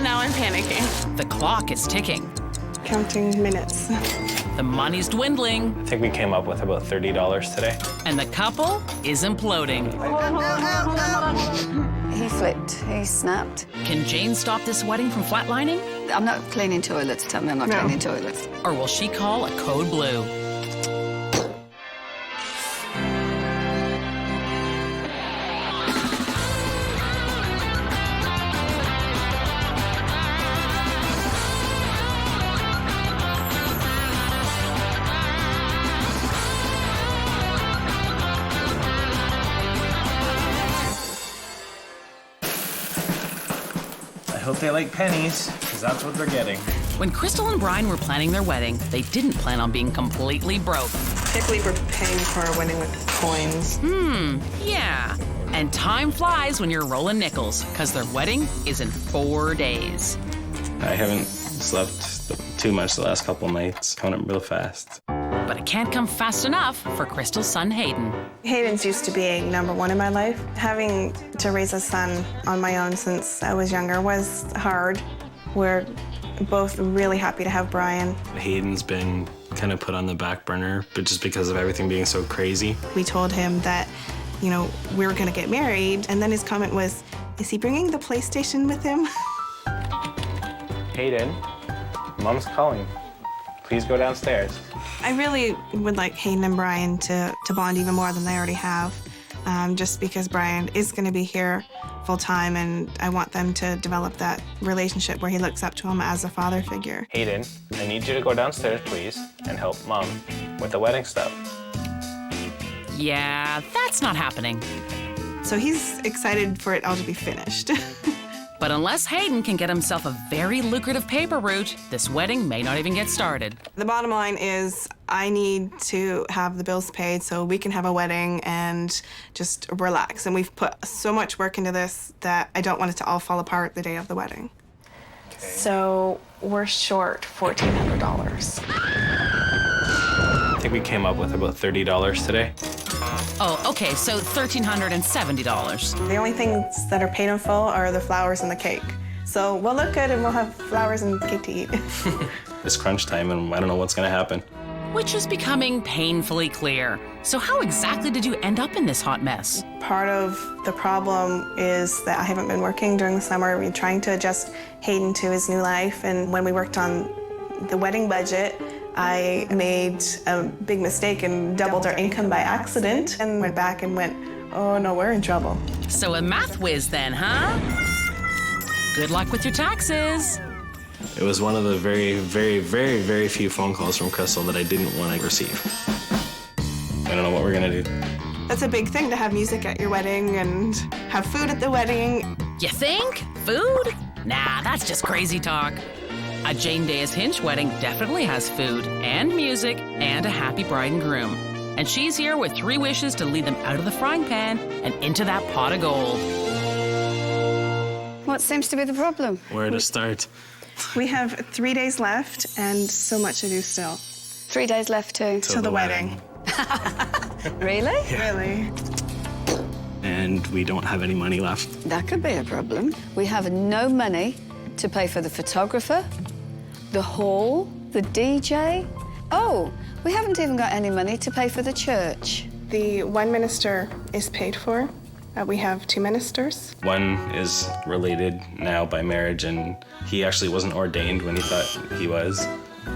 and now I'm panicking. The clock is ticking. Counting minutes. The money's dwindling. I think we came up with about $30 today. And the couple is imploding. He flipped. He snapped. Can Jane stop this wedding from flatlining? I'm not cleaning toilets. Tell me I'm not cleaning toilets. Or will she call a code blue? I hope they like pennies, because that's what they're getting. When Crystal and Brian were planning their wedding, they didn't plan on being completely broke. Typically, we're paying for our wedding with coins. Yeah. And time flies when you're rolling nickels, because their wedding is in 4 days. I haven't slept too much the last couple nights. Coming up real fast. But it can't come fast enough for Crystal's son, Hayden. Hayden's used to being number one in my life. Having to raise a son on my own since I was younger was hard. We're both really happy to have Brian. Hayden's been kind of put on the back burner, but just because of everything being so crazy. We told him that, we were gonna get married, and then his comment was, is he bringing the PlayStation with him? Hayden, Mom's calling. Please go downstairs. I really would like Hayden and Brian to bond even more than they already have, just because Brian is going to be here full time, and I want them to develop that relationship where he looks up to him as a father figure. Hayden, I need you to go downstairs, please, and help Mom with the wedding stuff. Yeah, that's not happening. So he's excited for it all to be finished. But unless Hayden can get himself a very lucrative paper route, this wedding may not even get started. The bottom line is I need to have the bills paid so we can have a wedding and just relax. And we've put so much work into this that I don't want it to all fall apart the day of the wedding. Okay. So we're short $1,400. I think we came up with about $30 today. Oh, okay, so $1,370. The only things that are paid in full are the flowers and the cake. So we'll look good and we'll have flowers and cake to eat. It's crunch time and I don't know what's gonna happen. Which is becoming painfully clear. So how exactly did you end up in this hot mess? Part of the problem is that I haven't been working during the summer. We're trying to adjust Hayden to his new life, and when we worked on the wedding budget, I made a big mistake and doubled our income by accident and went back and went, oh no, we're in trouble. So a math whiz then, huh? Good luck with your taxes. It was one of the very, very, very, very few phone calls from Crystal that I didn't want to receive. I don't know what we're gonna do. That's a big thing to have music at your wedding and have food at the wedding. You think? Food? Nah, that's just crazy talk. A Jane Dayus-Hinch wedding definitely has food and music and a happy bride and groom. And she's here with 3 wishes to lead them out of the frying pan and into that pot of gold. What seems to be the problem? Where to start? We have 3 days left and so much to do still. 3 days left to Till the wedding. Really? Yeah. Really? And we don't have any money left. That could be a problem. We have no money to pay for the photographer, the hall, the DJ. Oh, we haven't even got any money to pay for the church. The one minister is paid for. We have 2 ministers. One is related now by marriage, and he actually wasn't ordained when he thought he was.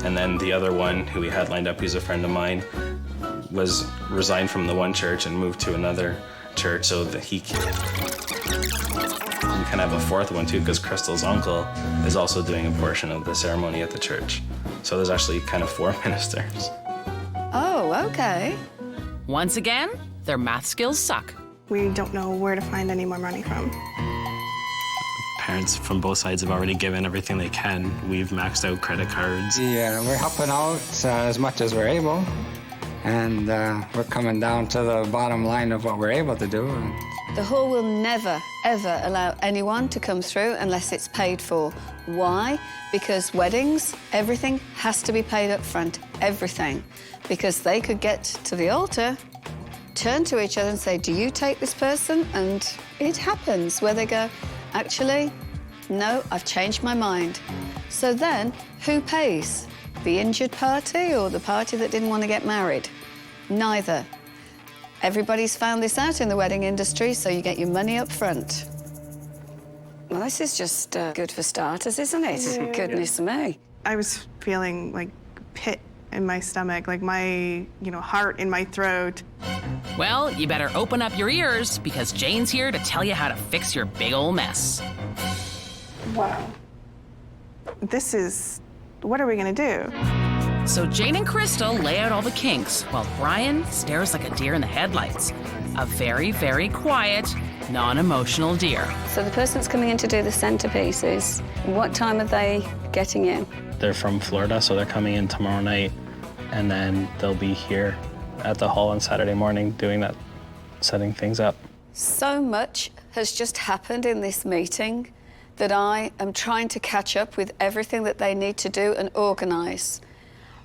And then the other one, who we had lined up, who's a friend of mine, was resigned from the one church and moved to another church so that he can... We kind of have a fourth one too, because Crystal's uncle is also doing a portion of the ceremony at the church. So there's actually kind of 4 ministers. Oh, okay. Once again, their math skills suck. We don't know where to find any more money from. Parents from both sides have already given everything they can. We've maxed out credit cards. Yeah, we're helping out as much as we're able. And we're coming down to the bottom line of what we're able to do. The hall will never, ever allow anyone to come through unless it's paid for. Why? Because weddings, everything has to be paid up front, everything. Because they could get to the altar, turn to each other and say, do you take this person? And it happens where they go, actually, no, I've changed my mind. So then, who pays? The injured party or the party that didn't want to get married? Neither. Everybody's found this out in the wedding industry, so you get your money up front. Well, this is just good for starters, isn't it? Yeah. Goodness me. I was feeling like pit in my stomach, like my, heart in my throat. Well, you better open up your ears because Jane's here to tell you how to fix your big ol' mess. Wow. What are we gonna do? So Jane and Crystal lay out all the kinks while Brian stares like a deer in the headlights. A very, very quiet, non-emotional deer. So the person that's coming in to do the centerpieces, what time are they getting in? They're from Florida, so they're coming in tomorrow night, and then they'll be here at the hall on Saturday morning doing that, setting things up. So much has just happened in this meeting that I am trying to catch up with everything that they need to do and organise.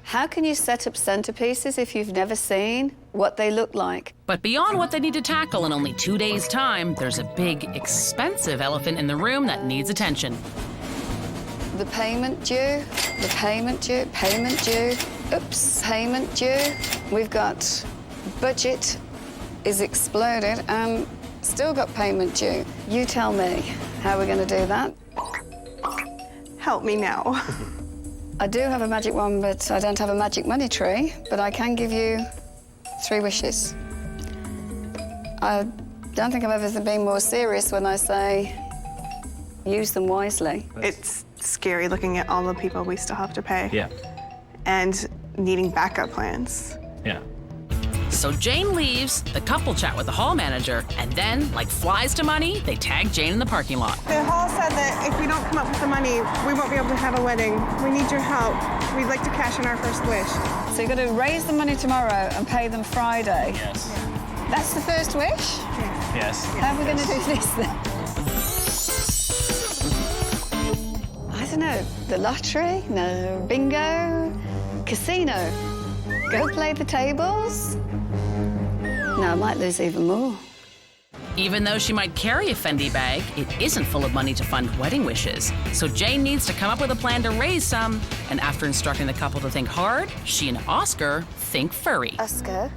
How can you set up centerpieces if you've never seen what they look like? But beyond what they need to tackle in only 2 days' time, there's a big, expensive elephant in the room that needs attention. The payment due, the payment due, payment due, oops, payment due. We've got budget is exploded and still got payment due. You tell me how we're going to do that. Help me now. I do have a magic wand, but I don't have a magic money tree, but I can give you 3 wishes. I don't think I've ever been more serious when I say use them wisely. It's scary looking at all the people we still have to pay. Yeah. And needing backup plans. Yeah. So Jane leaves, the couple chat with the hall manager, and then, like flies to money, they tag Jane in the parking lot. The hall said that if we don't come up with the money, we won't be able to have a wedding. We need your help. We'd like to cash in our first wish. So you've got to raise the money tomorrow and pay them Friday. Yes. That's the first wish? Yes. How are we going to do this then? I don't know. The lottery? No. Bingo? Casino? Go play the tables? No, I might lose even more. Even though she might carry a Fendi bag, it isn't full of money to fund wedding wishes. So Jane needs to come up with a plan to raise some, and after instructing the couple to think hard, she and Oscar think furry. Oscar,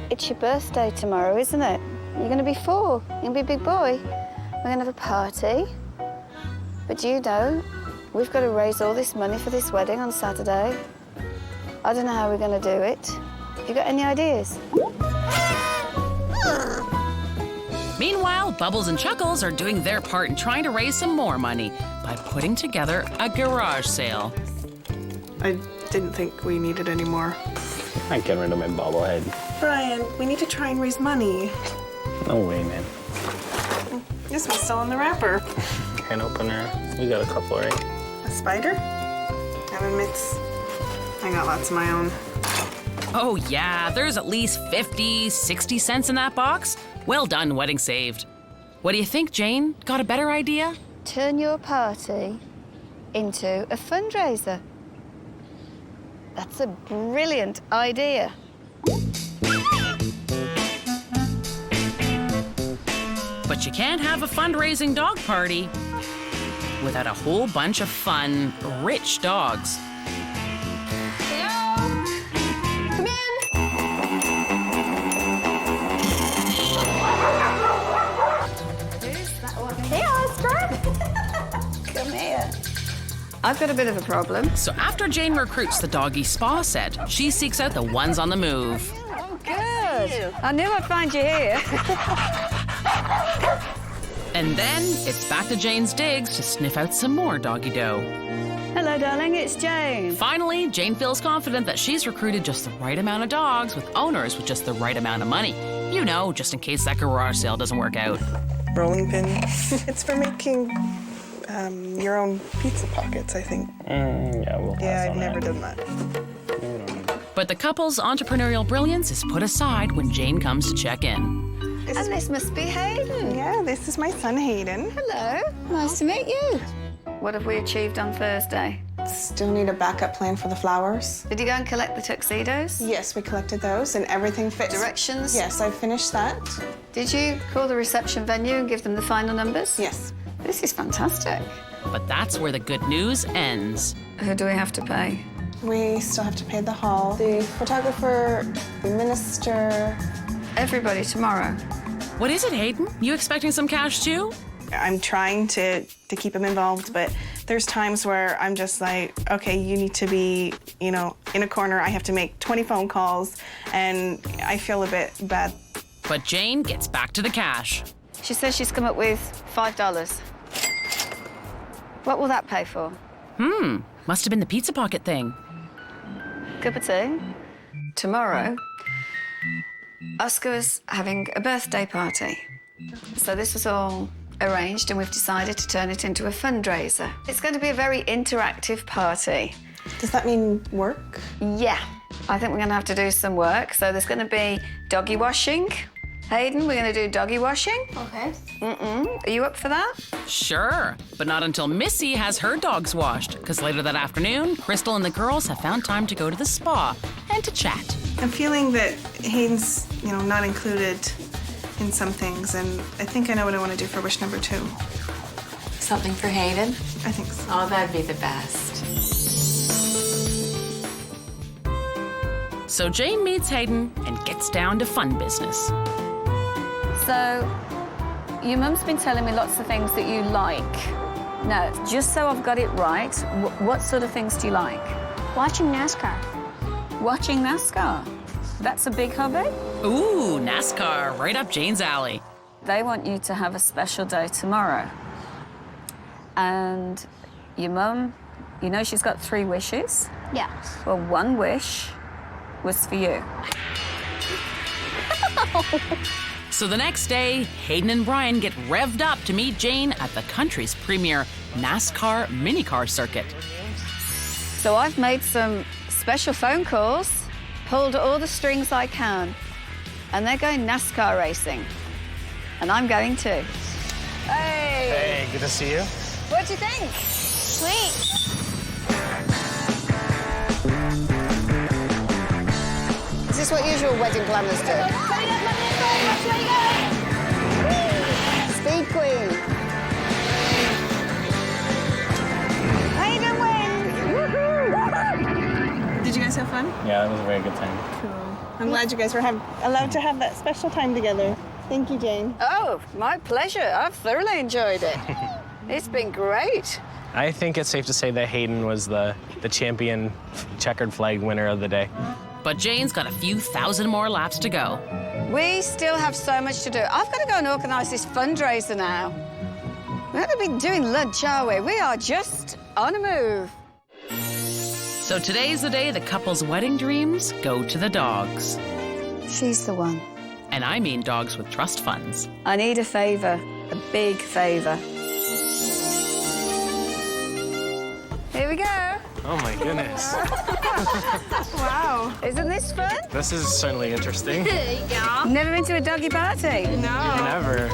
it's your birthday tomorrow, isn't it? You're going to be 4. You're going to be a big boy. We're going to have a party. But you know, we've got to raise all this money for this wedding on Saturday. I don't know how we're going to do it. You got any ideas? Meanwhile, Bubbles and Chuckles are doing their part in trying to raise some more money by putting together a garage sale. I didn't think we needed any more. I'm getting rid of my bobblehead. Brian, we need to try and raise money. No way, man. This one's still in the wrapper. Can opener. We got a couple, right? A spider? And mitts. I got lots of my own. Oh yeah, there's at least 50, 60 cents in that box. Well done, wedding saved. What do you think, Jane? Got a better idea? Turn your party into a fundraiser. That's a brilliant idea. But you can't have a fundraising dog party without a whole bunch of fun, rich dogs. Come in. Hey, Oscar. Come here. I've got a bit of a problem. So after Jane recruits the doggy spa set, she seeks out the ones on the move. Oh, good. I knew I'd find you here. And then it's back to Jane's digs to sniff out some more doggy dough. Hello, darling, it's Jane. Finally, Jane feels confident that she's recruited just the right amount of dogs with owners with just the right amount of money. You know, just in case that garage sale doesn't work out. Rolling pin. It's for making your own pizza pockets, I think. Yeah, we'll pass I've on never that. done that. But the couple's entrepreneurial brilliance is put aside when Jane comes to check in. And this must be Hayden. Yeah, this is my son, Hayden. Hello, nice to meet you. What have we achieved on Thursday? Still need a backup plan for the flowers. Did you go and collect the tuxedos? Yes, we collected those and everything fits. Directions? Yes, I finished that. Did you call the reception venue and give them the final numbers? Yes. This is fantastic. But that's where the good news ends. Who do we have to pay? We still have to pay the hall, the photographer, the minister. Everybody tomorrow. What is it, Hayden? You expecting some cash too? I'm trying to keep him involved, but there's times where I'm just like, okay, you need to be, you know, in a corner. I have to make 20 phone calls, and I feel a bit bad. But Jane gets back to the cash. She says she's come up with $5. What will that pay for? Must have been the pizza pocket thing. Cup of tea. Tomorrow, Oscar's having a birthday party. So this was all arranged, and we've decided to turn it into a fundraiser. It's going to be a very interactive party. Does that mean work? Yeah, I think we're going to have to do some work. So there's going to be doggy washing. Hayden, we're going to do doggy washing. Okay. Are you up for that? Sure, but not until Missy has her dogs washed, because later that afternoon, Crystal and the girls have found time to go to the spa and to chat. I'm feeling that Hayden's, you know, not included in some things, and I think I know what I want to do for wish number 2. Something for Hayden? I think so. Oh, that'd be the best. So Jane meets Hayden and gets down to fun business. So, your mum's been telling me lots of things that you like. Now, just so I've got it right, what sort of things do you like? Watching NASCAR. Watching NASCAR. That's a big hobby? Ooh, NASCAR, right up Jane's alley. They want you to have a special day tomorrow. And your mum, you know she's got 3 wishes? Yeah. Well, 1 wish was for you. So the next day, Hayden and Brian get revved up to meet Jane at the country's premier NASCAR minicar circuit. So I've made some special phone calls, pulled all the strings I can, and they're going NASCAR racing. And I'm going too. Hey! Hey, good to see you. What'd you think? Sweet. Is this what usual wedding planners do? Speed Queen. Hayden wins! Did you guys have fun? Yeah, that was a very good time. Cool. I'm glad you guys were allowed to have that special time together. Thank you, Jane. Oh, my pleasure. I've thoroughly enjoyed it. It's been great. I think it's safe to say that Hayden was the champion checkered flag winner of the day. But Jane's got a few thousand more laps to go. We still have so much to do. I've got to go and organise this fundraiser now. We're going to be doing lunch, are we? We are just on a move. So today's the day the couple's wedding dreams go to the dogs. She's the one. And I mean dogs with trust funds. I need a favour, a big favour. Here we go. Oh my goodness. Wow. Isn't this fun? This is certainly interesting. Never been to a doggy party? No. Never.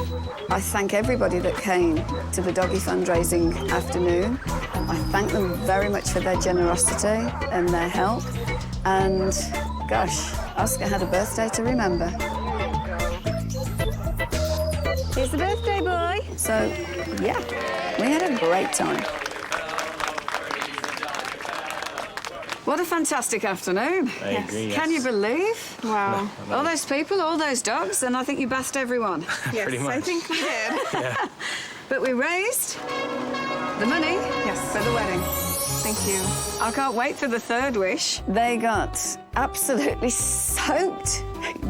I thank everybody that came to the doggy fundraising afternoon. I thank them very much for their generosity and their help. And gosh, Oscar had a birthday to remember. Here's the birthday boy. So, yeah, we had a great time. What a fantastic afternoon. I agree, yes. Can you believe? Wow. All those people, all those dogs, and I think you bathed everyone. Yes, Pretty much. I think we did. But we raised the money Yes. for the wedding. Thank you. I can't wait for the 3rd wish. They got absolutely soaked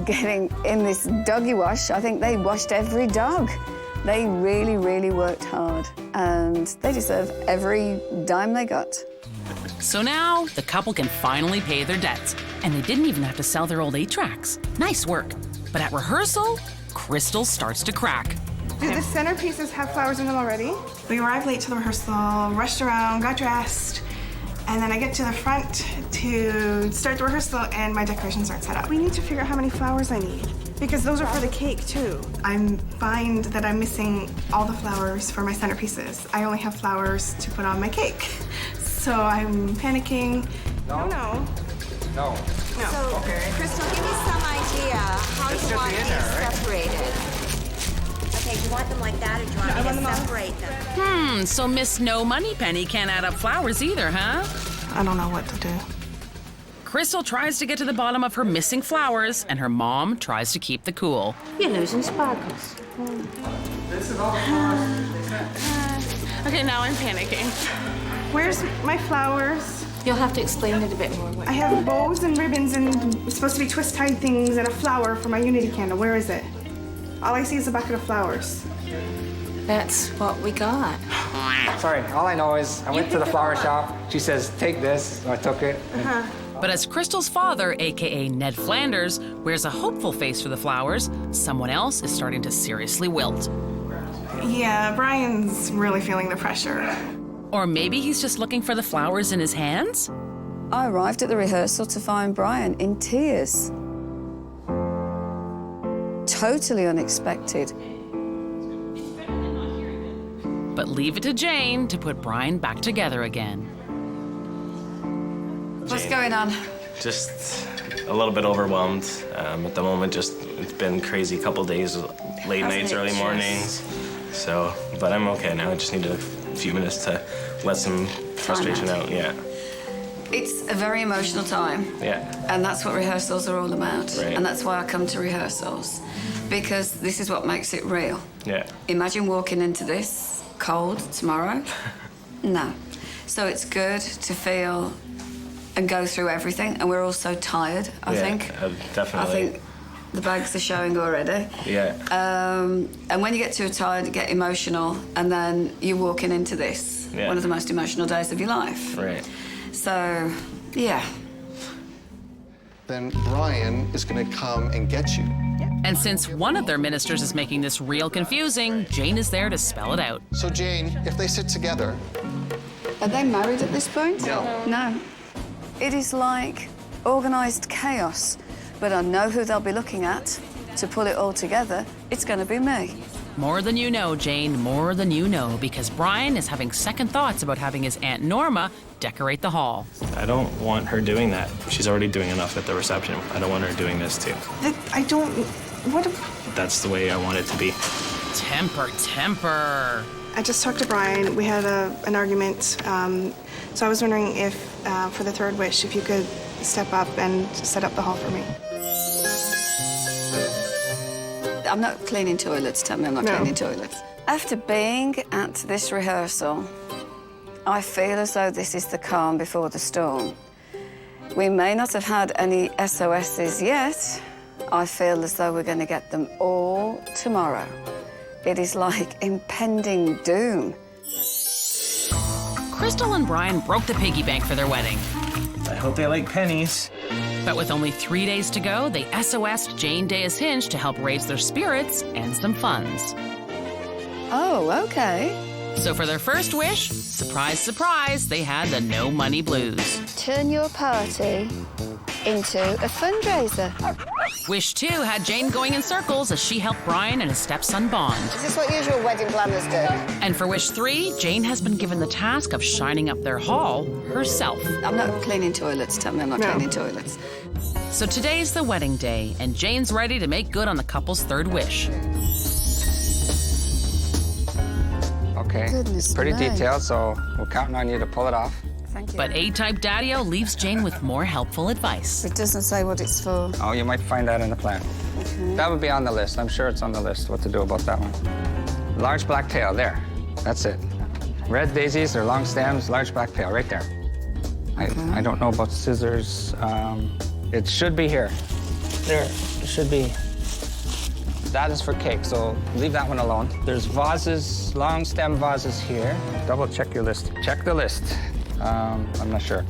getting in this doggy wash. I think they washed every dog. They really, really worked hard, and they deserve every dime they got. So now the couple can finally pay their debts. And they didn't even have to sell their old 8-tracks. Nice work. But at rehearsal, Crystal starts to crack. Do the centerpieces have flowers in them already? We arrived late to the rehearsal, rushed around, got dressed, and then I get to the front to start the rehearsal and my decorations aren't set up. We need to figure out how many flowers I need because those are for the cake too. I find that I'm missing all the flowers for my centerpieces. I only have flowers to put on my cake. So I'm panicking. No. No. No. So, Crystal, give me some idea how you want these separated. Okay, Okay, do you want them like that, or do you want me to separate them? So Miss No Money Penny can't add up flowers either, huh? I don't know what to do. Crystal tries to get to the bottom of her missing flowers, and her mom tries to keep the cool. You're losing sparkles. Okay, now I'm panicking. Where's my flowers? You'll have to explain it a bit more. I have bows and ribbons and supposed to be twist-tied things and a flower for my unity candle. Where is it? All I see is a bucket of flowers. That's what we got. Sorry, all I know is I went to the flower shop. She says, take this. So I took it. But as Crystal's father, aka Ned Flanders, wears a hopeful face for the flowers, someone else is starting to seriously wilt. Yeah, Brian's really feeling the pressure. Or maybe he's just looking for the flowers in his hands? I arrived at the rehearsal to find Brian in tears. Totally unexpected. But leave it to Jane to put Brian back together again. What's going on? Just a little bit overwhelmed at the moment. Just it's been crazy couple days, late nights, early mornings. So, but I'm okay now. I just need a few minutes to let some frustration out. Yeah. It's a very emotional time. Yeah. And that's what rehearsals are all about. Right. And that's why I come to rehearsals. Because this is what makes it real. Yeah. Imagine walking into this cold tomorrow. No. So it's good to feel and go through everything. And we're all so tired, I think. Definitely. I think the bags are showing already. Yeah. And when you get too tired, you get emotional, and then you're walking into this, one of the most emotional days of your life. Right. So, yeah. Then Brian is going to come and get you. And since one of their ministers is making this real confusing, Jane is there to spell it out. So, Jane, if they sit together... Are they married at this point? No. No. It is like organised chaos, but I know who they'll be looking at to pull it all together. It's going to be me. More than you know, Jane, more than you know, because Brian is having second thoughts about having his Aunt Norma decorate the hall. I don't want her doing that. She's already doing enough at the reception. I don't want her doing this too. I don't... What... That's the way I want it to be. Temper, temper. I just talked to Brian. We had an argument. So I was wondering if, for the third wish, if you could step up and set up the hall for me. I'm not cleaning toilets. Tell me I'm not cleaning toilets. After being at this rehearsal, I feel as though this is the calm before the storm. We may not have had any SOSs yet. I feel as though we're going to get them all tomorrow. It is like impending doom. Crystal and Brian broke the piggy bank for their wedding. I hope they like pennies. But with only 3 days to go, they SOS'd Jane Dayus-Hinch to help raise their spirits and some funds. Oh, okay. So for their first wish, surprise, surprise, they had the no money blues. Turn your party into a fundraiser. Wish 2 had Jane going in circles as she helped Brian and his stepson bond. Is this what usual wedding planners do? And for wish 3, Jane has been given the task of shining up their hall herself. I'm not cleaning toilets. Tell me I'm not cleaning toilets. So today's the wedding day, and Jane's ready to make good on the couple's third wish. Okay. Goodness It's pretty me. detailed, so we're counting on you to pull it off. Thank you. But A-type Daddy-O leaves Jane with more helpful advice. It doesn't say what it's for. Oh, you might find that in the plan. That would be on the list. I'm sure it's on the list what to do about that one. Large black tail, there. That's it. Red daisies or long stems, large black tail, right there. I don't know about scissors. It should be here. There, it should be. That is for cake, so leave that one alone. There's vases, long stem vases here. Double check your list. Check the list. I'm not sure.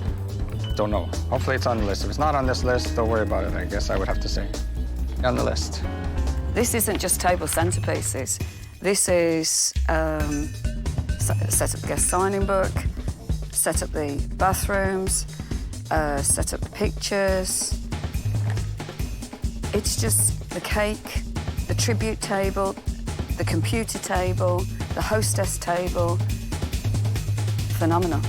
Don't know. Hopefully it's on the list. If it's not on this list, don't worry about it, I guess I would have to say. On the list. This isn't just table centerpieces. This is set up the guest signing book, set up the bathrooms, set up the pictures. It's just the cake, the tribute table, the computer table, the hostess table. Phenomenal.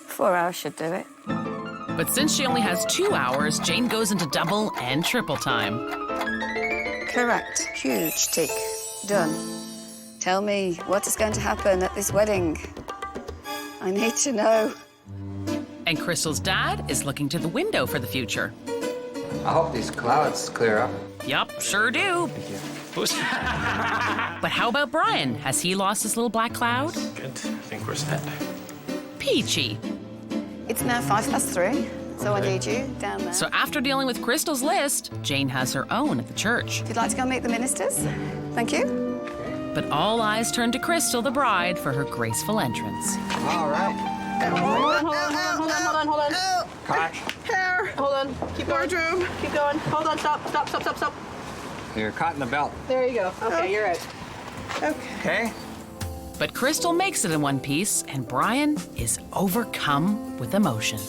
4 hours should do it. But since she only has 2 hours, Jane goes into double and triple time. Correct. Huge tick. Done. Tell me what is going to happen at this wedding. I need to know. And Crystal's dad is looking to the window for the future. I hope these clouds clear up. Yup, sure do. But how about Brian? Has he lost his little black cloud? Good. I think we're set. Peachy. It's now 3:05, so I need you down there. So after dealing with Crystal's list, Jane has her own at the church. If you'd like to go meet the ministers, thank you. But all eyes turn to Crystal, the bride, for her graceful entrance. All right. Hold on. Cut. Hair. Hold on. Keep going. Wardrobe. Keep going. Hold on. Stop. You're caught in the belt. There you go. Okay, you're out. Okay? But Crystal makes it in one piece, and Brian is overcome with emotion.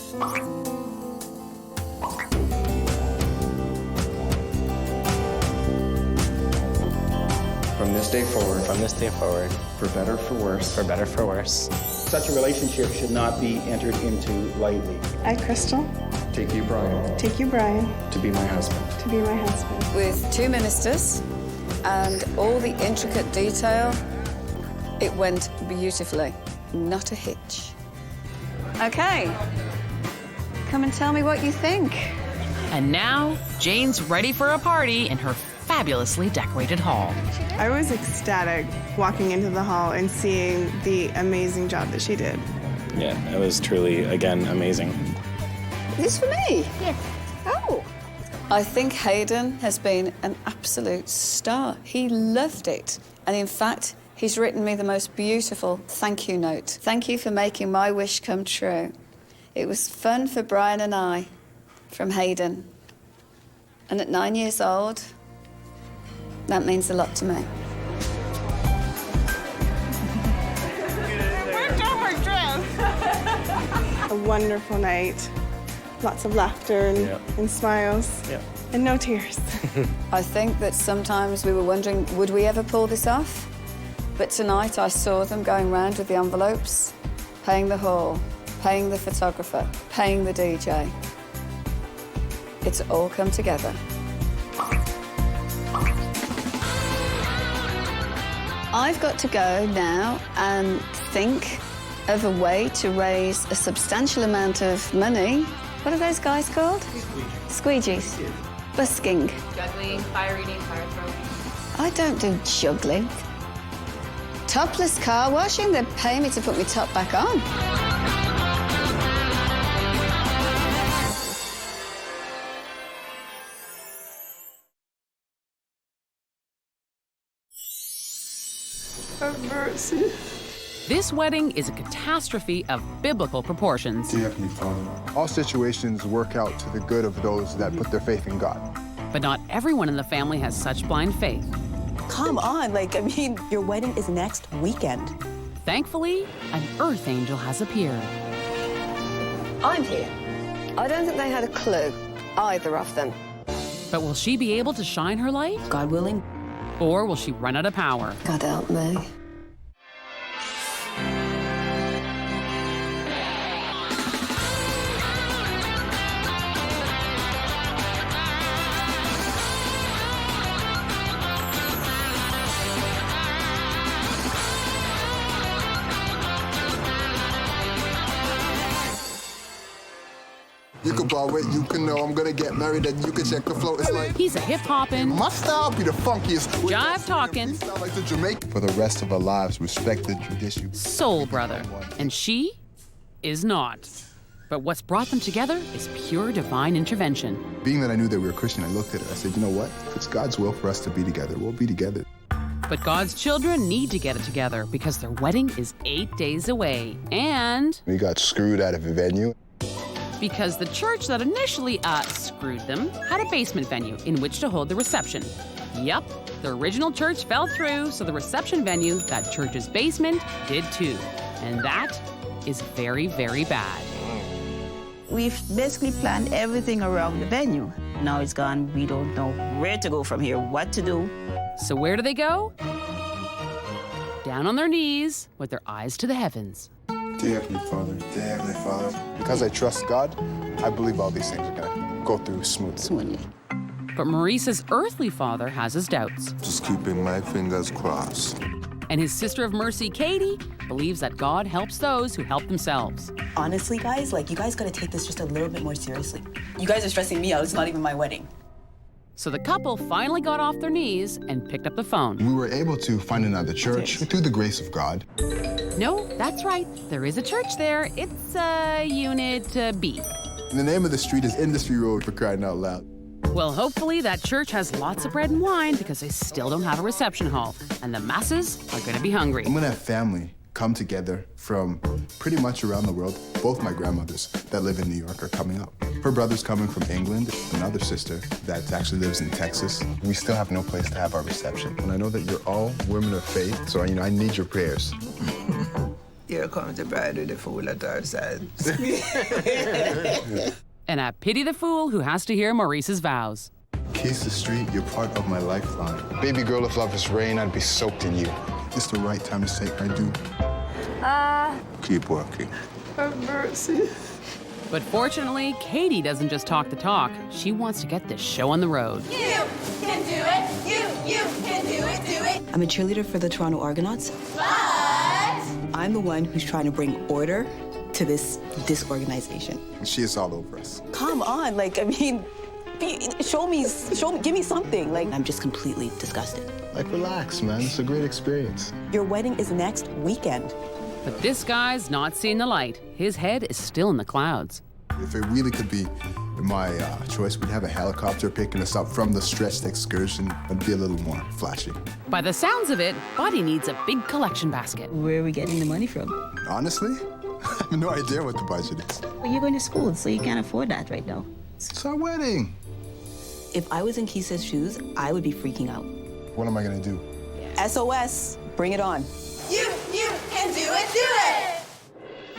From this day forward, From this day forward, for better, for worse, for better, for worse, Such a relationship should not be entered into lightly. I, Crystal, take you, Brian, take you, Brian, to be my husband. to be my husband. With 2 ministers and all the intricate detail, it went beautifully. Not a hitch. Okay. Come and tell me what you think. And now, Jane's ready for a party in her fabulously decorated hall. I was ecstatic walking into the hall and seeing the amazing job that she did. Yeah, it was truly, again, amazing. Is this for me? Yes. Oh. I think Hayden has been an absolute star. He loved it. And in fact, he's written me the most beautiful thank you note. Thank you for making my wish come true. It was fun for Brian and I, from Hayden. And at 9 years old, that means a lot to me. A wonderful night. Lots of laughter and smiles. And no tears. I think that sometimes we were wondering, would we ever pull this off? But tonight I saw them going round with the envelopes, paying the hall, paying the photographer, paying the DJ. It's all come together. I've got to go now and think of a way to raise a substantial amount of money. What are those guys called? Squeegees. Busking. Juggling, fire eating, fire throwing. I don't do juggling. Topless car washing? They'd pay me to put my top back on. This wedding is a catastrophe of biblical proportions. Dear Heavenly Father, all situations work out to the good of those that put their faith in God. But not everyone in the family has such blind faith. Come on, your wedding is next weekend. Thankfully, an earth angel has appeared. I'm here. I don't think they had a clue, either of them. But will she be able to shine her light? God willing. Or will she run out of power? God help me. You can borrow it, you can know I'm gonna get married, and you can check the flow. It's like He's a hip-hopping, my style be the funkiest. jive-talking, Style like the Jamaican. For the rest of our lives, respect the tradition. soul brother. And she is not. But what's brought them together is pure divine intervention. Being that I knew that we were Christian, I looked at it. I said, you know what? If it's God's will for us to be together, we'll be together. But God's children need to get it together because their wedding is 8 days away. And We got screwed out of a venue. because the church that initially screwed them had a basement venue in which to hold the reception. Yup, the original church fell through, so the reception venue, that church's basement, did too. And that is very, very bad. We've basically planned everything around the venue. Now it's gone. We don't know where to go from here, what to do. So where do they go? Down on their knees with their eyes to the heavens. Dear Heavenly Father, because I trust God, I believe all these things are gonna go through smoothly. But Maurice's earthly father has his doubts. Just keeping my fingers crossed. And his sister of mercy, Katie, believes that God helps those who help themselves. Honestly, guys, you guys gotta take this just a little bit more seriously. You guys are stressing me out. It's not even my wedding. So the couple finally got off their knees and picked up the phone. We were able to find another church through the grace of God. No, that's right. There is a church there. It's Unit B. And the name of the street is Industry Road, for crying out loud. Well, hopefully that church has lots of bread and wine because they still don't have a reception hall. And the masses are going to be hungry. I'm gonna have family come together from pretty much around the world. Both my grandmothers that live in New York are coming up. Her brother's coming from England, another sister that actually lives in Texas. We still have no place to have our reception. And I know that you're all women of faith, so I need your prayers. Here comes the bride with the fool at our side. And I pity the fool who has to hear Maurice's vows. Keys to Street, you're part of my lifeline. Baby girl, if love is rain, I'd be soaked in you. It's the right time to say I do. Keep working. Have mercy. But fortunately, Katie doesn't just talk the talk. She wants to get this show on the road. You can do it. You can do it. I'm a cheerleader for the Toronto Argonauts. But I'm the one who's trying to bring order to this disorganization. She is all over us. Come on, give me something. I'm just completely disgusted. Relax, man. It's a great experience. Your wedding is next weekend. But this guy's not seeing the light. His head is still in the clouds. If it really could be my choice, we'd have a helicopter picking us up from the stretched excursion. It'd be a little more flashy. By the sounds of it, Buddy needs a big collection basket. Where are we getting the money from? Honestly, I have no idea what the budget is. Well, you're going to school, so you can't afford that right now. It's our wedding. If I was in Keisha's shoes, I would be freaking out. What am I gonna do? SOS, bring it on. you can do it.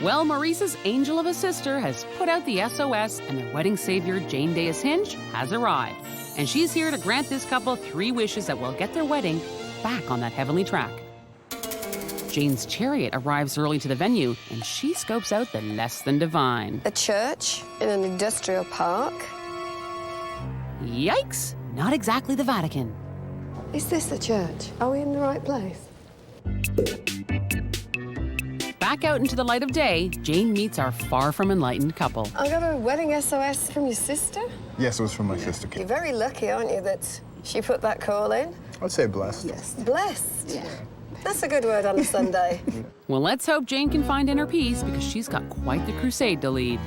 Well, Maurice's angel of a sister has put out the SOS, and their wedding savior, Jane Dayus-Hinch, has arrived. And she's here to grant this couple 3 wishes that will get their wedding back on that heavenly track. Jane's chariot arrives early to the venue, and she scopes out the less than divine. A church in an industrial park. Yikes! Not exactly the Vatican. Is this a church? Are we in the right place? Back out into the light of day, Jane meets our far from enlightened couple. I got a wedding SOS from your sister? Yes, it was from my sister. You're very lucky, aren't you, that she put that call in? I'd say blessed. Yes. Blessed? Yeah. That's a good word on a Sunday. Well, let's hope Jane can find inner peace because she's got quite the crusade to lead.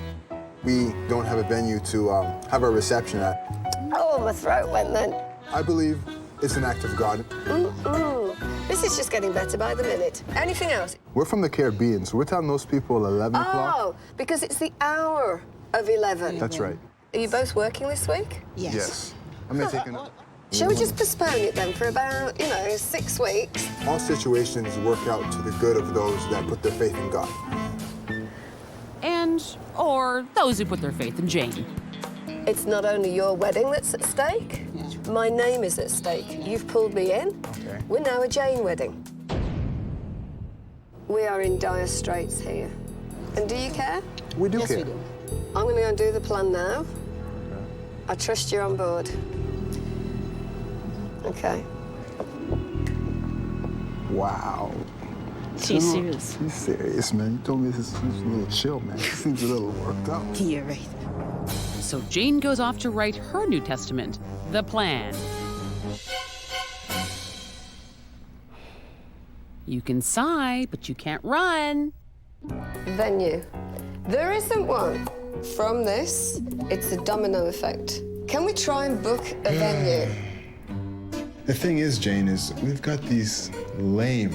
We don't have a venue to have our reception at. Oh, my throat went then. I believe it's an act of God. This is just getting better by the minute. Anything else? We're from the Caribbean, so we're telling those people 11 o'clock. Oh, because it's the hour of 11. That's right. Are you both working this week? Yes. I'm gonna take Shall we just postpone it then for about, 6 weeks? All situations work out to the good of those that put their faith in God. Or those who put their faith in Jane. It's not only your wedding that's at stake. My name is at stake. You've pulled me in. Okay. We're now a Jane wedding. We are in dire straits here. And do you care? We do care. We do. I'm going to go and do the plan now. Okay. I trust you're on board. Okay. Wow. She's serious. She's serious, man. You told me this was a little chill, man. She seems a little worked up. You're right. So Jane goes off to write her New Testament, the plan. You can sigh, but you can't run. Venue. There isn't one. From this, it's a domino effect. Can we try and book a venue? The thing is, Jane, is we've got these lame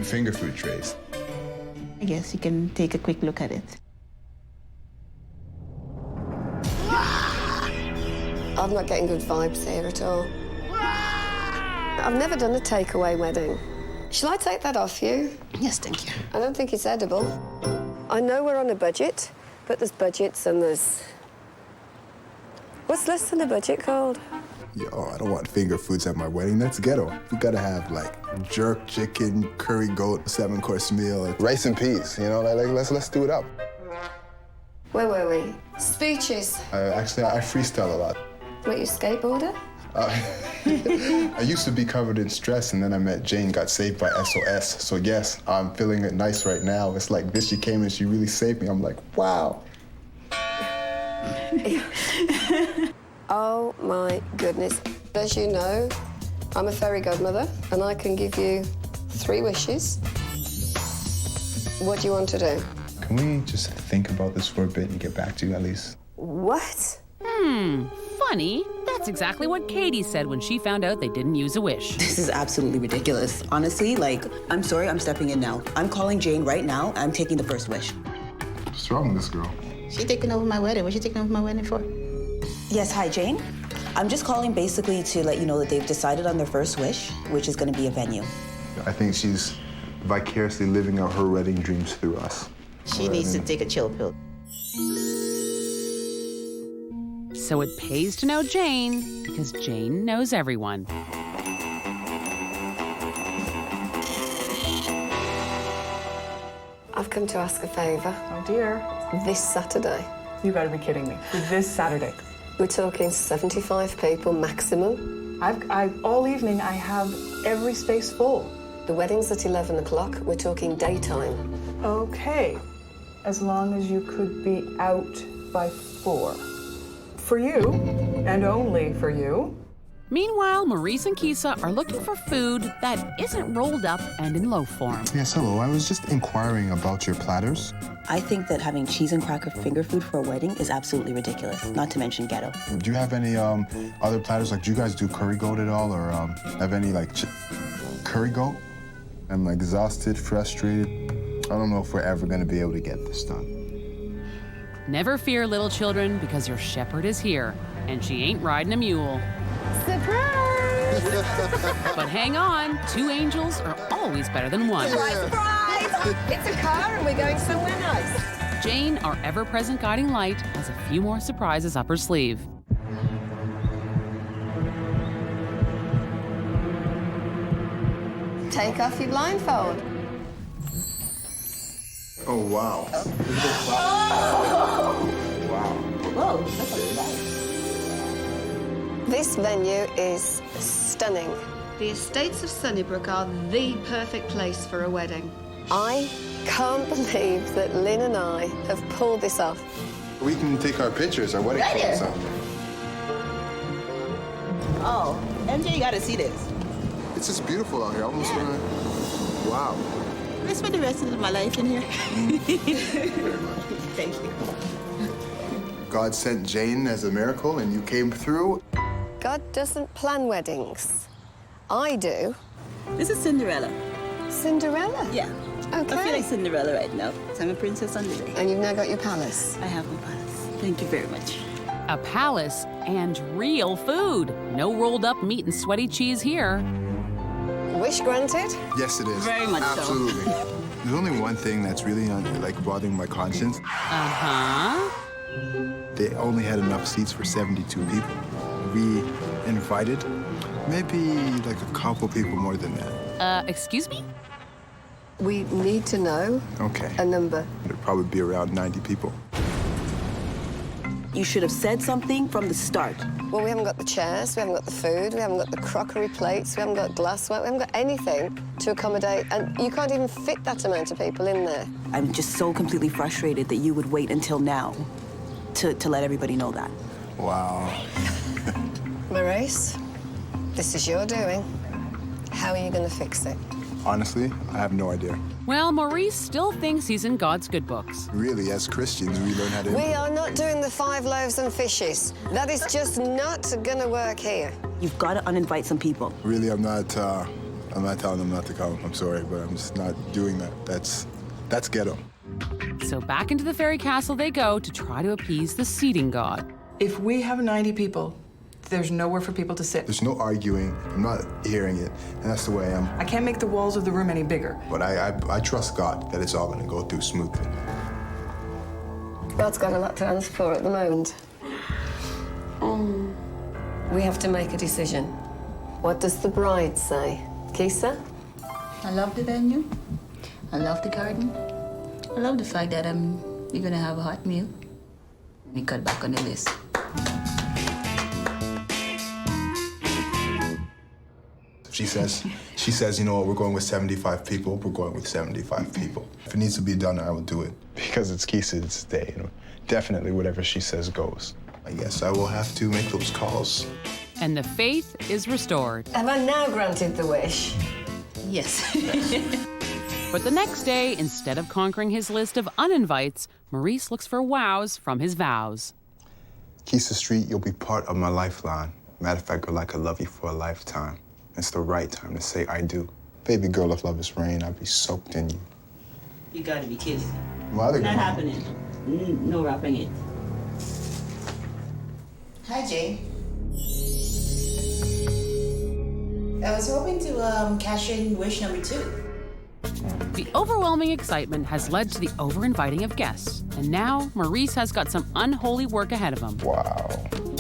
finger food trays. I guess you can take a quick look at it. I'm not getting good vibes here at all. I've never done a takeaway wedding. Shall I take that off you? Yes, thank you. I don't think it's edible. I know we're on a budget, but there's budgets and there's... What's less than a budget called? Yo, I don't want finger foods at my wedding. That's ghetto. We gotta have jerk chicken, curry goat, 7-course meal, rice and peas. Let's do it up. Where were we? Speeches. Actually, I freestyle a lot. What, you skateboarder? I used to be covered in stress, and then I met Jane, got saved by SOS. So yes, I'm feeling it nice right now. It's like this, she came and she really saved me. I'm like, wow. Oh my goodness. As you know, I'm a fairy godmother, and I can give you 3 wishes. What do you want to do? Can we just think about this for a bit and get back to you at least? What? Funny. That's exactly what Katie said when she found out they didn't use a wish. This is absolutely ridiculous. Honestly, like, I'm sorry, I'm stepping in now. I'm calling Jane right now. I'm taking the first wish. What's wrong with this girl? She taking over my wedding. What's she taking over my wedding for? Yes, hi, Jane. I'm just calling basically to let you know that they've decided on their first wish, which is going to be a venue. I think she's vicariously living out her wedding dreams through us. She needs to take a chill pill. So it pays to know Jane, because Jane knows everyone. I've come to ask a favor. Oh, dear. This Saturday. You gotta be kidding me. This Saturday. We're talking 75 people maximum. All evening, I have every space full. The wedding's at 11 o'clock. We're talking daytime. Okay. As long as you could be out by 4. For you, and only for you. Meanwhile, Maurice and Kisa are looking for food that isn't rolled up and in loaf form. Yes, hello. I was just inquiring about your platters. I think that having cheese and cracker finger food for a wedding is absolutely ridiculous, not to mention ghetto. Do you have any other platters? Like, do you guys do curry goat at all, or have any like curry goat? I'm exhausted, frustrated. I don't know if we're ever gonna be able to get this done. Never fear, little children, because your shepherd is here, and she ain't riding a mule. Surprise! But hang on, 2 angels are always better than 1. Surprise! It's a car and we're going somewhere nice. Jane, our ever-present guiding light, has a few more surprises up her sleeve. Take off your blindfold. Oh, wow. Wow. Whoa, that's not bad. This venue is stunning. The estates of Sunnybrook are the perfect place for a wedding. I can't believe that Lynn and I have pulled this off. We can take our pictures, our wedding photos up. Oh, MJ, you gotta see this. It's just beautiful out here. I almost wanna... Wow. Let's spend the rest of my life in here. Thank you. God sent Jane as a miracle, and you came through. God doesn't plan weddings. I do. This is Cinderella. Cinderella? Yeah. Okay. I feel like Cinderella right now. So I'm a princess on the day. And you've now got your palace. I have my palace. Thank you very much. A palace and real food. No rolled up meat and sweaty cheese here. Wish granted? Yes, it is. Very much so. Absolutely. There's only one thing that's really bothering my conscience. Uh-huh. They only had enough seats for 72 people. We invited maybe like a couple people more than that. Excuse me? We need to know Okay. a number. It'd probably be around 90 people. You should have said something from the start. Well, we haven't got the chairs, we haven't got the food, we haven't got the crockery plates, we haven't got glassware, we haven't got anything to accommodate, and you can't even fit that amount of people in there. I'm just so completely frustrated that you would wait until now to let everybody know that. Wow. Maurice, this is your doing. How are you going to fix it? Honestly, I have no idea. Well, Maurice still thinks he's in God's good books. Really, as Christians, we learn how to... We are not doing the 5 loaves and fishes. That is just not going to work here. You've got to uninvite some people. Really, I'm not telling them not to come. I'm sorry, but I'm just not doing that. That's ghetto. So back into the fairy castle they go to try to appease the seating god. If we have 90 people, there's nowhere for people to sit. There's no arguing. I'm not hearing it, and that's the way I am. I can't make the walls of the room any bigger. But I trust God that it's all going to go through smoothly. God's got a lot to answer for at the moment. We have to make a decision. What does the bride say? Kisa? I love the venue. I love the garden. I love the fact that you're gonna have a hot meal. We cut back on the list. She says, you know what, we're going with 75 people, we're going with 75 people. If it needs to be done, I will do it. Because it's Keisha's day, you know. Definitely whatever she says goes. I guess I will have to make those calls. And the faith is restored. Have I now granted the wish? Yes. But the next day, instead of conquering his list of uninvites, Maurice looks for wows from his vows. Keisha Street, you'll be part of my lifeline. Matter of fact, girl, I could love you for a lifetime. It's the right time to say I do. Baby girl, if love is rain, I'll be soaked in you. You gotta be kidding. Not happening. No wrapping it. Hi, Jane. I was hoping to cash in wish number 2. The overwhelming excitement has led to the over-inviting of guests. And now, Maurice has got some unholy work ahead of him. Wow.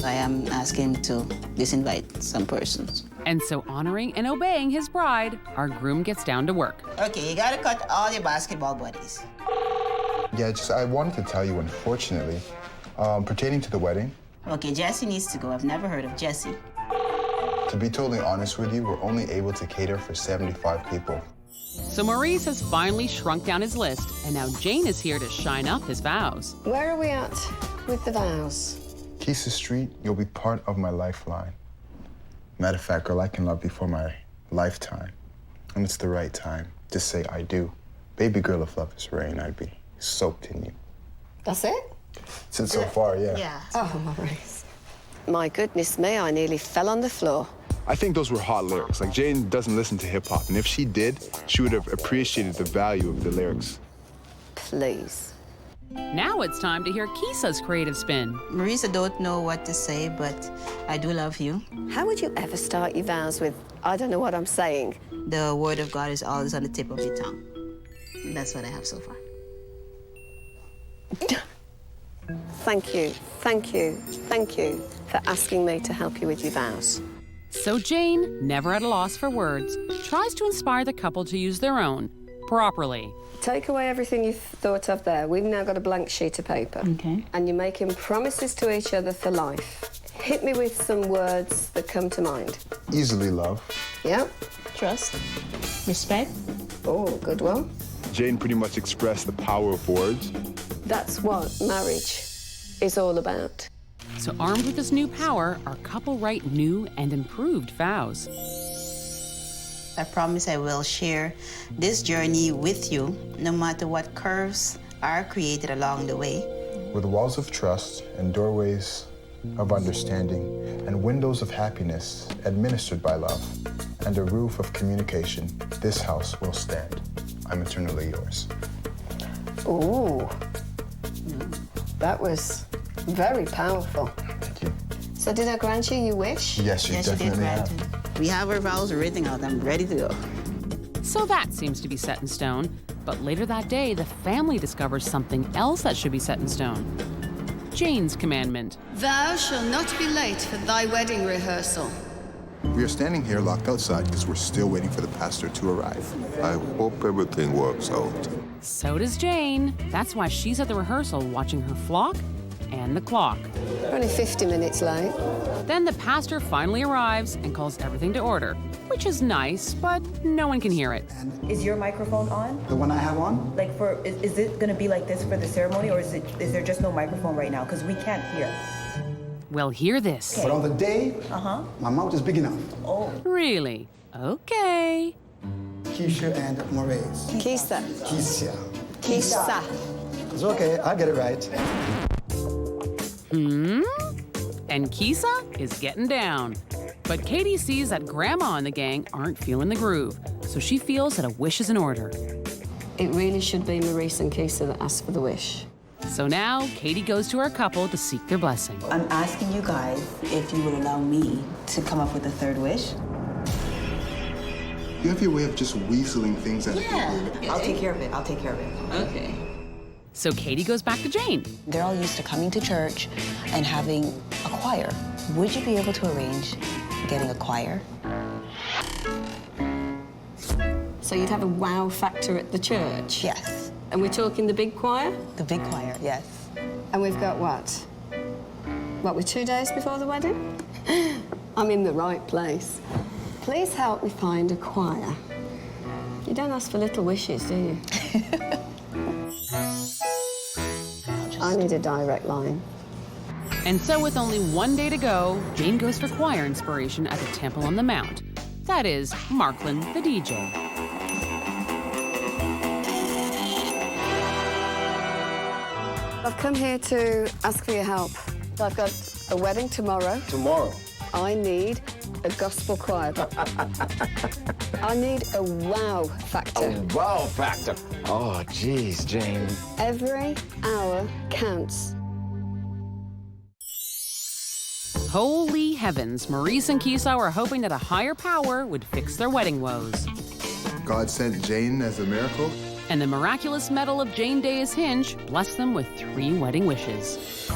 I am asking to disinvite some persons. And so, honoring and obeying his bride, our groom gets down to work. Okay, you gotta cut all your basketball buddies. Yeah, I wanted to tell you, unfortunately, pertaining to the wedding. Okay, Jesse needs to go. I've never heard of Jesse. To be totally honest with you, we're only able to cater for 75 people. So Maurice has finally shrunk down his list, and now Jane is here to shine up his vows. Where are we at with the vows? Keisha Street, you'll be part of my lifeline. Matter of fact, girl, I can love you for my lifetime. And it's the right time to say I do. Baby girl, if love is rain, I'd be soaked in you. That's it? Since so far, yeah. Yeah. Oh, Maurice. My goodness me, I nearly fell on the floor. I think those were hot lyrics. Like, Jane doesn't listen to hip-hop, and if she did, she would have appreciated the value of the lyrics. Please. Now it's time to hear Keisha's creative spin. Marisa don't know what to say, but I do love you. How would you ever start your vows with, I don't know what I'm saying? The word of God is always on the tip of your tongue. That's what I have so far. Thank you, thank you, thank you for asking me to help you with your vows. So Jane, never at a loss for words, tries to inspire the couple to use their own, properly. Take away everything you've thought of there. We've now got a blank sheet of paper. Okay. And you're making promises to each other for life. Hit me with some words that come to mind. Easily love. Yep. Trust. Respect. Oh, good one. Jane pretty much expressed the power of words. That's what marriage is all about. So armed with this new power, our couple write new and improved vows. I promise I will share this journey with you, no matter what curves are created along the way. With walls of trust and doorways of understanding and windows of happiness administered by love and a roof of communication, this house will stand. I'm eternally yours. Ooh. That was very powerful. Thank you. So did I grant you your wish? Yes, you definitely have. We have our vows written out. I'm ready to go. So that seems to be set in stone. But later that day, the family discovers something else that should be set in stone. Jane's commandment. Thou shalt not be late for thy wedding rehearsal. We are standing here locked outside because we're still waiting for the pastor to arrive. I hope everything works out. So does Jane. That's why she's at the rehearsal watching her flock and the clock. We're only 50 minutes late. Then the pastor finally arrives and calls everything to order, which is nice, but no one can hear it. Is your microphone on? The one I have on? Like is it gonna be like this for the ceremony, or is there just no microphone right now? Because we can't hear. Well, hear this. But on the day, my mouth is big enough. Oh. Really? Okay. Keisha and Maurice. Keisha. Keisha. Keisha. It's okay, I get it right. And Keisha is getting down. But Katie sees that Grandma and the gang aren't feeling the groove, so she feels that a wish is in order. It really should be Maurice and Keisha that ask for the wish. So now, Katie goes to her couple to seek their blessing. I'm asking you guys if you will allow me to come up with a third wish. You have your way of just weaseling things out of Yeah. I'll take care of it. I'll take care of it. Okay. So Katie goes back to Jane. They're all used to coming to church and having a choir. Would you be able to arrange getting a choir? So you'd have a wow factor at the church? Yes. And we're talking the big choir? The big choir, yes. And we've got what? What, we're 2 days before the wedding? I'm in the right place. Please help me find a choir. You don't ask for little wishes, do you? I need a direct line. And so with only 1 day to go, Jane goes for choir inspiration at the Temple on the Mount. That is, Markland, the DJ. I've come here to ask for your help. I've got a wedding tomorrow. Tomorrow? I need a gospel choir. I need a wow factor. A wow factor? Oh, geez, Jane. Every hour counts. Holy heavens, Maurice and Kiesau are hoping that a higher power would fix their wedding woes. God sent Jane as a miracle. And the miraculous medal of Jane Dayus-Hinch blessed them with 3 wedding wishes.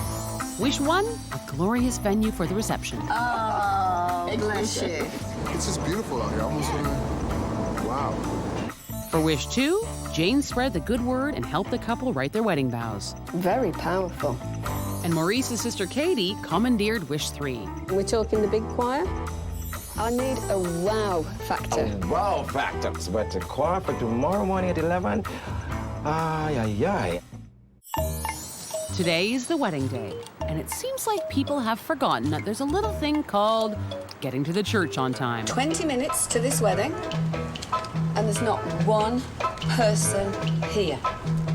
Wish 1, a glorious venue for the reception. Oh, bless you. It's just beautiful out here. I almost want to... Wow. For wish 2, Jane spread the good word and helped the couple write their wedding vows. Very powerful. And Maurice's sister Katie commandeered wish 3. We're talking the big choir? I need a wow factor. A wow factor. But the choir for tomorrow morning at 11? Ay, ay, ay. Today is the wedding day, and it seems like people have forgotten that there's a little thing called getting to the church on time. 20 minutes to this wedding, and there's not one person here.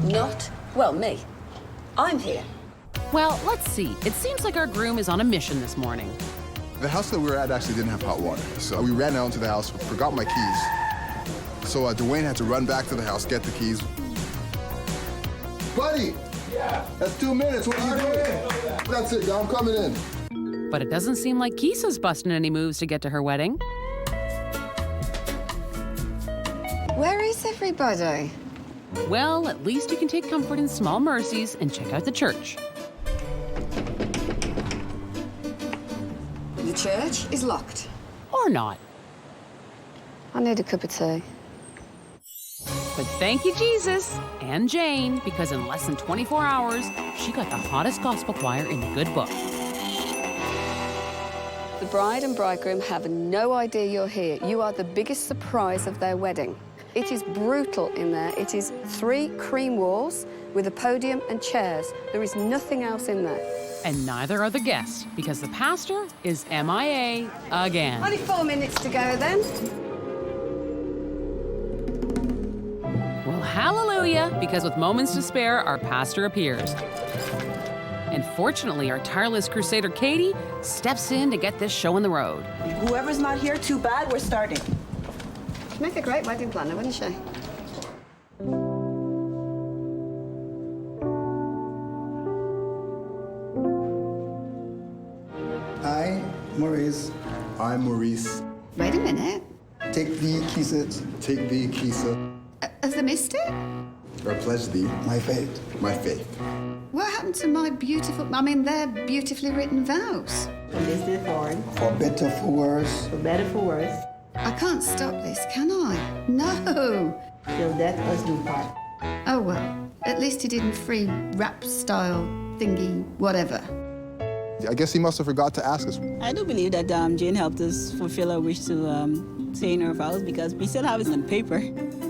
Not, well, me. I'm here. Well, let's see. It seems like our groom is on a mission this morning. The house that we were at actually didn't have hot water, so we ran out into the house, forgot my keys. So Dwayne had to run back to the house, get the keys. Buddy! Yeah? That's 2 minutes, what are you doing? That's it, I'm coming in. But it doesn't seem like Kiesau's busting any moves to get to her wedding. Where is everybody? Well, at least you can take comfort in small mercies and check out the church. The church is locked. Or not. I need a cup of tea. But thank you, Jesus, and Jane, because in less than 24 hours, she got the hottest gospel choir in the good book. The bride and bridegroom have no idea you're here. You are the biggest surprise of their wedding. It is brutal in there. It is 3 cream walls with a podium and chairs. There is nothing else in there. And neither are the guests, because the pastor is MIA again. Only 4 minutes to go, then. Well, hallelujah, because with moments to spare, our pastor appears. And fortunately, our tireless crusader Katie steps in to get this show on the road. Whoever's not here, too bad, we're starting. She'd make a great wedding planner, wouldn't she? I, Maurice. I, Maurice. Wait a minute. Take thee, Kiesau. Take thee, Kiesau. Have they missed it? Or pledge thee. My faith. My faith. What happened to my beautiful... I mean, they're beautifully written vows. From this day forward. For better, for worse. For better, for worse. I can't stop this, can I? No. Till death us do part. Oh, well, at least he didn't free rap style thingy, whatever. I guess he must have forgot to ask us. I do believe that Jane helped us fulfill our wish to say in our vows because we still have it on paper.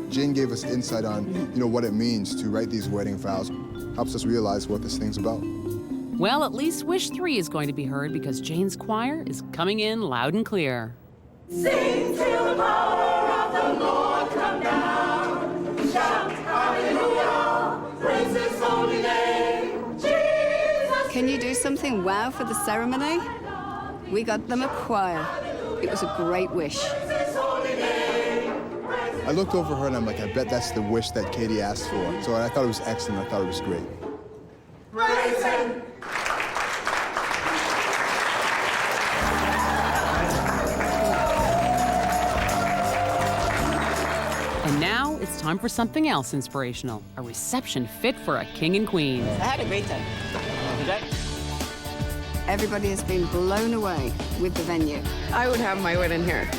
Jane gave us insight on, what it means to write these wedding vows. Helps us realize what this thing's about. Well, at least wish 3 is going to be heard because Jane's choir is coming in loud and clear. Sing till the power of the Lord come down. Shout hallelujah, praise his holy name. Jesus. Can you do something wow for the ceremony? We got them a choir. It was a great wish. I looked over her and I'm like, I bet that's the wish that Katie asked for. So I thought it was excellent. I thought it was great. Praise him. And now it's time for something else inspirational, a reception fit for a king and queen. I had a great time. Everybody has been blown away with the venue. I would have my wedding here.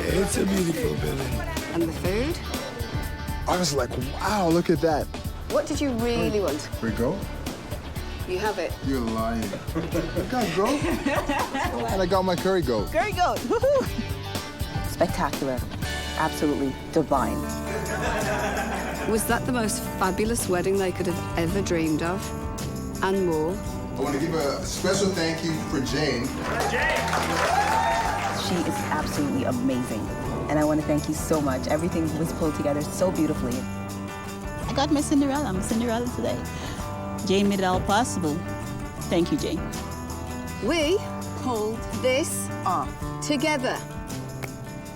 It's a beautiful building. And the food? I was like, wow, look at that. What did you really want? Here we go. You have it. You're lying. I got goat. And I got my curry goat. Curry goat. Woohoo! Spectacular. Absolutely divine. Was that the most fabulous wedding they could have ever dreamed of? And more. I want to give a special thank you for Jane. She is absolutely amazing. And I want to thank you so much. Everything was pulled together so beautifully. I got my Cinderella. I'm Cinderella today. Jane made it all possible. Thank you, Jane. We pulled this off together.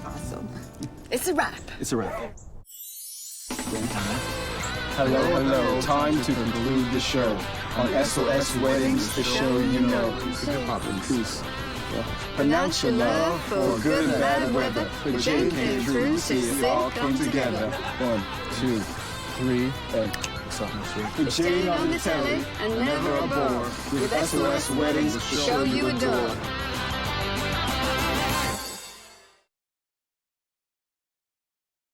Awesome. It's a wrap. It's a wrap. Hello, hello. Time to conclude the show. On SOS Weddings, the show you know. Peace. Pronounce your love for good and bad weather. But Jane came through to see it all come together. 1, 2, 3, and... With Jane on the telly and never a bore. With SOS Weddings, the show you adore.